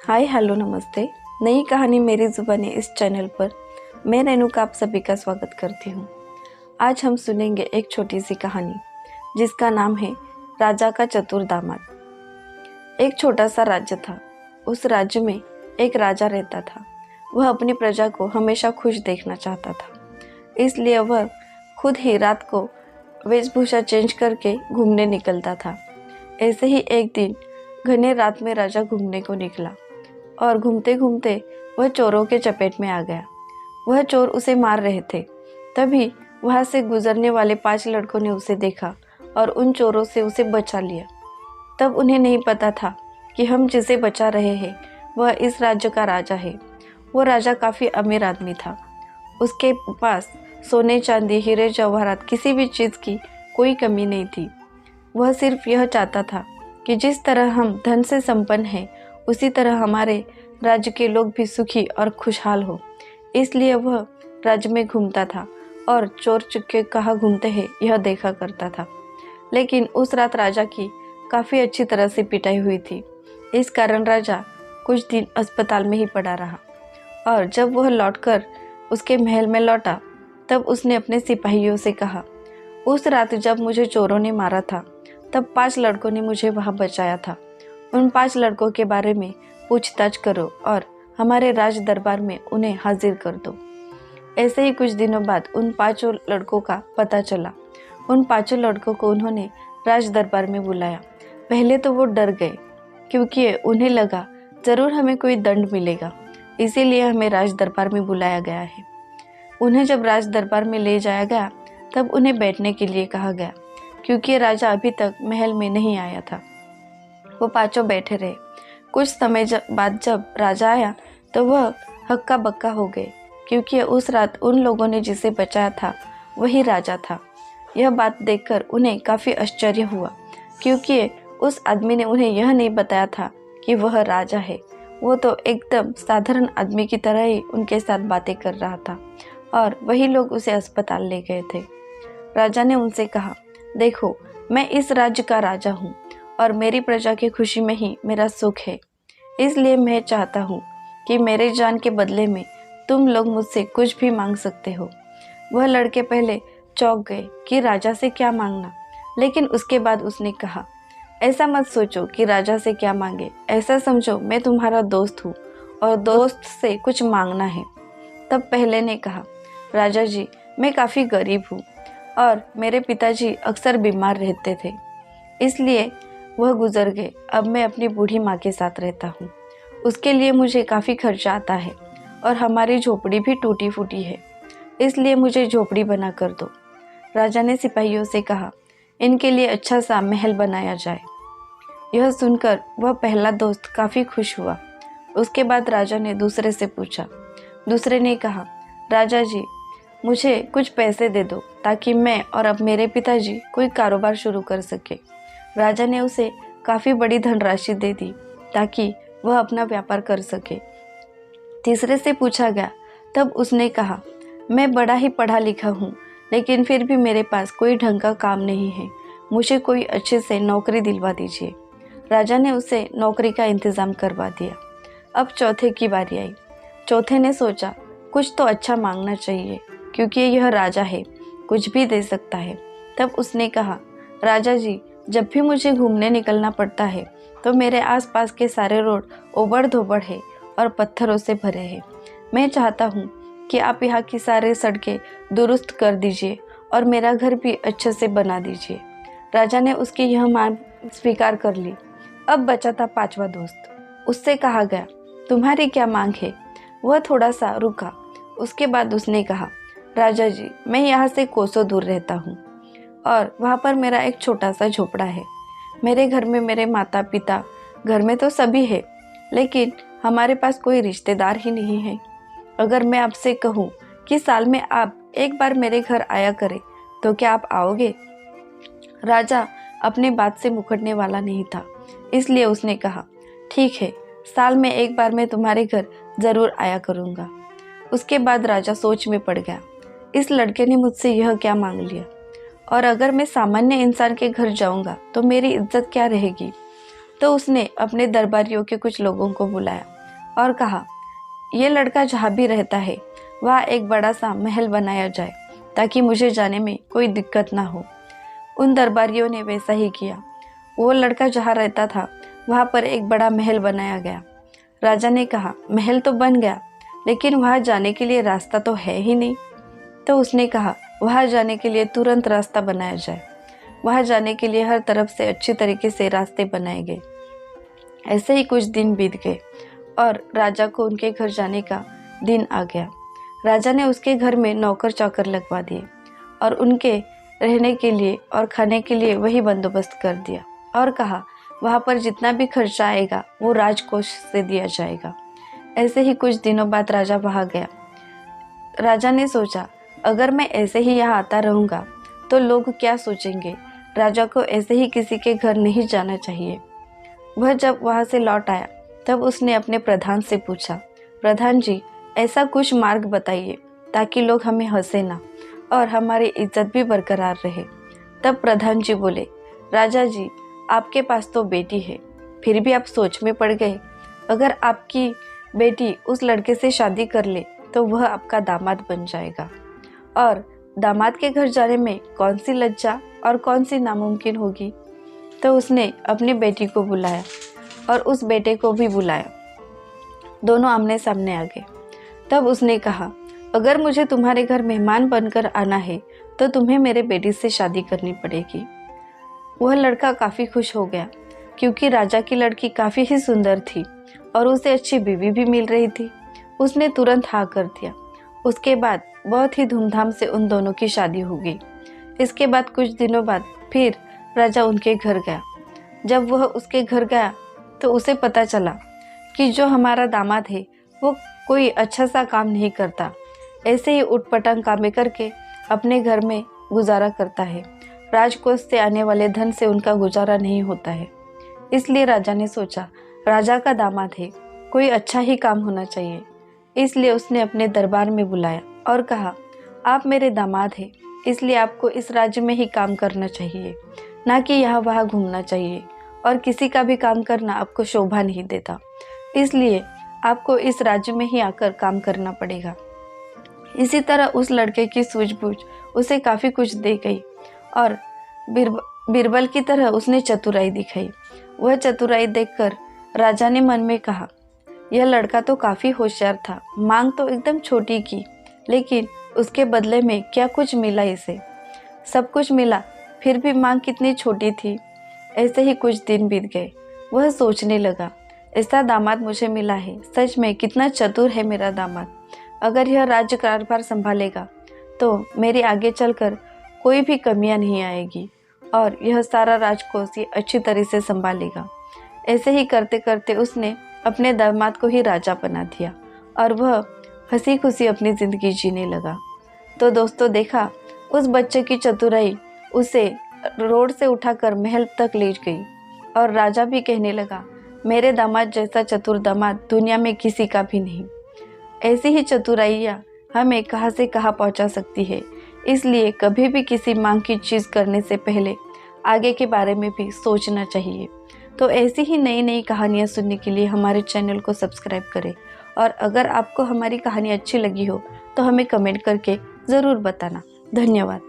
Hi hello नमस्ते। नई कहानी मेरी ज़ुबानी इस चैनल पर मैं रेणुका आप सभी का स्वागत करती हूँ। आज हम सुनेंगे एक छोटी सी कहानी जिसका नाम है राजा का चतुर दामाद। एक छोटा सा राज्य था। उस राज्य में एक राजा रहता था। वह अपनी प्रजा को हमेशा खुश देखना चाहता था, इसलिए वह खुद ही रात को वेशभूषा चेंज करके घूमने निकलता था। ऐसे ही एक दिन घने रात में राजा घूमने को निकला और घूमते घूमते वह चोरों के चपेट में आ गया। वह चोर उसे मार रहे थे। तभी वहां से गुजरने वाले 5 लड़कों ने उसे देखा और उन चोरों से उसे बचा लिया। तब उन्हें नहीं पता था कि हम जिसे बचा रहे हैं वह इस राज्य का राजा है। वो राजा काफ़ी अमीर आदमी था। उसके पास सोने चांदी हीरे जवाहरात किसी भी चीज़ की कोई कमी नहीं थी। वह सिर्फ यह चाहता था कि जिस तरह हम धन से संपन्न हैं उसी तरह हमारे राज्य के लोग भी सुखी और खुशहाल हो। इसलिए वह राज्य में घूमता था और चोर चुपके कहाँ घूमते हैं यह देखा करता था। लेकिन उस रात राजा की काफ़ी अच्छी तरह से पिटाई हुई थी। इस कारण राजा कुछ दिन अस्पताल में ही पड़ा रहा और जब वह लौटकर उसके महल में लौटा तब उसने अपने सिपाहियों से कहा, उस रात जब मुझे चोरों ने मारा था तब 5 लड़कों ने मुझे वहाँ बचाया था। उन 5 लड़कों के बारे में पूछताछ करो और हमारे राज दरबार में उन्हें हाजिर कर दो। ऐसे ही कुछ दिनों बाद उन 5 लड़कों का पता चला। उन 5 लड़कों को उन्होंने राज दरबार में बुलाया। पहले तो वो डर गए क्योंकि उन्हें लगा ज़रूर हमें कोई दंड मिलेगा, इसीलिए हमें राज दरबार में बुलाया गया है। उन्हें जब राज दरबार में ले जाया गया तब उन्हें बैठने के लिए कहा गया क्योंकि राजा अभी तक महल में नहीं आया था। वो 5 बैठे रहे। कुछ समय बाद जब राजा आया तो वह हक्का बक्का हो गए क्योंकि उस रात उन लोगों ने जिसे बचाया था वही राजा था। यह बात देखकर उन्हें काफ़ी आश्चर्य हुआ क्योंकि उस आदमी ने उन्हें यह नहीं बताया था कि वह राजा है। वो तो एकदम साधारण आदमी की तरह ही उनके साथ बातें कर रहा था और वही लोग उसे अस्पताल ले गए थे। राजा ने उनसे कहा, देखो, मैं इस राज्य का राजा हूँ और मेरी प्रजा की खुशी में ही मेरा सुख है। इसलिए मैं चाहता हूँ कि मेरे जान के बदले में तुम लोग मुझसे कुछ भी मांग सकते हो। वह लड़के पहले चौंक गए कि राजा से क्या मांगना, लेकिन उसके बाद उसने कहा, ऐसा मत सोचो कि राजा से क्या मांगे, ऐसा समझो मैं तुम्हारा दोस्त हूँ और दोस्त से कुछ मांगना है। तब पहले ने कहा, राजा जी, मैं काफ़ी गरीब हूँ और मेरे पिताजी अक्सर बीमार रहते थे, इसलिए वह गुजर गए। अब मैं अपनी बूढ़ी माँ के साथ रहता हूँ। उसके लिए मुझे काफ़ी खर्चा आता है और हमारी झोपड़ी भी टूटी फूटी है, इसलिए मुझे झोपड़ी बना कर दो। राजा ने सिपाहियों से कहा, इनके लिए अच्छा सा महल बनाया जाए। यह सुनकर वह पहला दोस्त काफ़ी खुश हुआ। उसके बाद राजा ने दूसरे से पूछा। दूसरे ने कहा, राजा जी, मुझे कुछ पैसे दे दो ताकि मैं और अब मेरे पिताजी कोई कारोबार शुरू कर सके। राजा ने उसे काफ़ी बड़ी धनराशि दे दी ताकि वह अपना व्यापार कर सके। तीसरे से पूछा गया तब उसने कहा, मैं बड़ा ही पढ़ा लिखा हूँ, लेकिन फिर भी मेरे पास कोई ढंग का काम नहीं है, मुझे कोई अच्छे से नौकरी दिलवा दीजिए। राजा ने उसे नौकरी का इंतज़ाम करवा दिया। अब चौथे की बारी आई। चौथे ने सोचा, कुछ तो अच्छा मांगना चाहिए क्योंकि यह राजा है, कुछ भी दे सकता है। तब उसने कहा, राजा जी, जब भी मुझे घूमने निकलना पड़ता है तो मेरे आसपास के सारे रोड ओबड़ धोबड़ है और पत्थरों से भरे हैं। मैं चाहता हूँ कि आप यहाँ की सारी सड़कें दुरुस्त कर दीजिए और मेरा घर भी अच्छे से बना दीजिए। राजा ने उसकी यह मांग स्वीकार कर ली। अब बचा था 5वां दोस्त। उससे कहा गया, तुम्हारी क्या मांग है? वह थोड़ा सा रुका। उसके बाद उसने कहा, राजा जी, मैं यहाँ से कोसों दूर रहता हूँ और वहाँ पर मेरा एक छोटा सा झोपड़ा है। मेरे घर में मेरे माता पिता, घर में तो सभी है, लेकिन हमारे पास कोई रिश्तेदार ही नहीं है। अगर मैं आपसे कहूँ कि साल में आप एक बार मेरे घर आया करें तो क्या आप आओगे? राजा अपनी बात से मुकरने वाला नहीं था, इसलिए उसने कहा, ठीक है, साल में एक बार मैं तुम्हारे घर ज़रूर आया करूँगा। उसके बाद राजा सोच में पड़ गया, इस लड़के ने मुझसे यह क्या मांग लिया, और अगर मैं सामान्य इंसान के घर जाऊंगा तो मेरी इज्जत क्या रहेगी। तो उसने अपने दरबारियों के कुछ लोगों को बुलाया और कहा, ये लड़का जहाँ भी रहता है वहाँ एक बड़ा सा महल बनाया जाए ताकि मुझे जाने में कोई दिक्कत ना हो। उन दरबारियों ने वैसा ही किया। वो लड़का जहाँ रहता था वहाँ पर एक बड़ा महल बनाया गया। राजा ने कहा, महल तो बन गया, लेकिन वहाँ जाने के लिए रास्ता तो है ही नहीं। तो उसने कहा, वहाँ जाने के लिए तुरंत रास्ता बनाया जाए। वहाँ जाने के लिए हर तरफ से अच्छी तरीके से रास्ते बनाए गए। ऐसे ही कुछ दिन बीत गए और राजा को उनके घर जाने का दिन आ गया। राजा ने उसके घर में नौकर चाकर लगवा दिए और उनके रहने के लिए और खाने के लिए वही बंदोबस्त कर दिया और कहा, वहाँ पर जितना भी खर्चा आएगा वो राजकोष से दिया जाएगा। ऐसे ही कुछ दिनों बाद राजा वहाँ गया। राजा ने सोचा, अगर मैं ऐसे ही यहाँ आता रहूँगा तो लोग क्या सोचेंगे। राजा को ऐसे ही किसी के घर नहीं जाना चाहिए। वह जब वहाँ से लौट आया तब उसने अपने प्रधान से पूछा, प्रधान जी, ऐसा कुछ मार्ग बताइए ताकि लोग हमें हंसे ना और हमारी इज्जत भी बरकरार रहे। तब प्रधान जी बोले, राजा जी, आपके पास तो बेटी है, फिर भी आप सोच में पड़ गए। अगर आपकी बेटी उस लड़के से शादी कर ले तो वह आपका दामाद बन जाएगा, और दामाद के घर जाने में कौन सी लज्जा और कौन सी नामुमकिन होगी। तो उसने अपनी बेटी को बुलाया और उस बेटे को भी बुलाया। दोनों आमने सामने आ गए। तब उसने कहा, अगर मुझे तुम्हारे घर मेहमान बनकर आना है तो तुम्हें मेरे बेटी से शादी करनी पड़ेगी। वह लड़का काफ़ी खुश हो गया क्योंकि राजा की लड़की काफ़ी ही सुंदर थी और उसे अच्छी बीवी भी मिल रही थी। उसने तुरंत हाँ कर दिया। उसके बाद बहुत ही धूमधाम से उन दोनों की शादी हो गई। इसके बाद कुछ दिनों बाद फिर राजा उनके घर गया। जब वह उसके घर गया तो उसे पता चला कि जो हमारा दामाद है वो कोई अच्छा सा काम नहीं करता, ऐसे ही उटपटांग कामें करके अपने घर में गुजारा करता है। राजकोष से आने वाले धन से उनका गुजारा नहीं होता है। इसलिए राजा ने सोचा, राजा का दामाद है, कोई अच्छा ही काम होना चाहिए। इसलिए उसने अपने दरबार में बुलाया और कहा, आप मेरे दामाद हैं, इसलिए आपको इस राज्य में ही काम करना चाहिए, ना कि यहाँ वहाँ घूमना चाहिए, और किसी का भी काम करना आपको शोभा नहीं देता। इसलिए आपको इस राज्य में ही आकर काम करना पड़ेगा। इसी तरह उस लड़के की सूझबूझ उसे काफ़ी कुछ दे गई और बीरबल की तरह उसने चतुराई दिखाई। वह चतुराई देखकर राजा ने मन में कहा, यह लड़का तो काफ़ी होशियार था, मांग तो एकदम छोटी की, लेकिन उसके बदले में क्या कुछ मिला इसे। सब कुछ मिला, फिर भी मांग कितनी छोटी थी। ऐसे ही कुछ दिन बीत गए। वह सोचने लगा, ऐसा दामाद मुझे मिला है, सच में कितना चतुर है मेरा दामाद। अगर यह राज्य कारभार संभालेगा तो मेरे आगे चलकर कोई भी कमियां नहीं आएगी और यह सारा राजकोष ये अच्छी तरह से संभालेगा। ऐसे ही करते करते उसने अपने दामाद को ही राजा बना दिया और वह हंसी खुशी अपनी ज़िंदगी जीने लगा। तो दोस्तों, देखा, उस बच्चे की चतुराई उसे रोड से उठाकर महल तक ले गई और राजा भी कहने लगा, मेरे दामाद जैसा चतुर दामाद दुनिया में किसी का भी नहीं। ऐसी ही चतुराइयाँ हमें कहाँ से कहाँ पहुँचा सकती है। इसलिए कभी भी किसी मांग की चीज़ करने से पहले आगे के बारे में भी सोचना चाहिए। तो ऐसी ही नई नई कहानियाँ सुनने के लिए हमारे चैनल को सब्सक्राइब करें, और अगर आपको हमारी कहानी अच्छी लगी हो तो हमें कमेंट करके ज़रूर बताना। धन्यवाद।